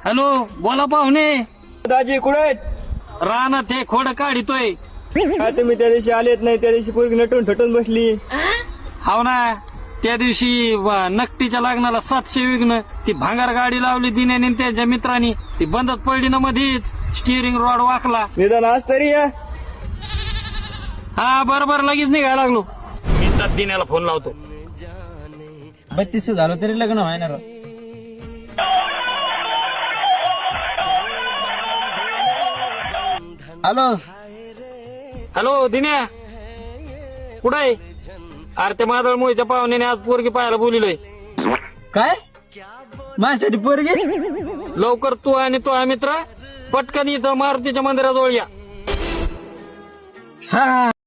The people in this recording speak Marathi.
हॅलो, बोला पाहुणे. दाजी कुठे रानात ते खोड काढितोय. तुम्ही त्या दिवशी आलेत नाही, त्या दिवशी पोरगी नटून ठटून बसली. हाव ना, त्या दिवशी नकटीच्या लग्नाला 700 विघ्न. ती भांगार गाडी लावली दिन्याने आणि त्याच्या मित्रांनी. ती बंदच पडली ना मधीच. स्टिअरिंग रॉड वाकला. निदान आज तरी या. हा बरोबर लगेच निघायला लागलो. मी तर दिन्याला फोन लावतो. 32 झालं तरी लग्न व्हायना राव. हॅलो हॅलो दिन्या, कुठं आहे? अरे ते मादळ मोहीच्या पाहुण्याने आज पोरगी पाहायला बोलिलोय. काय माझ्यासाठी पोरगी? लवकर तू आणि तो मित्र पटकन इथं मारुतीच्या मंदिराजवळ या. हा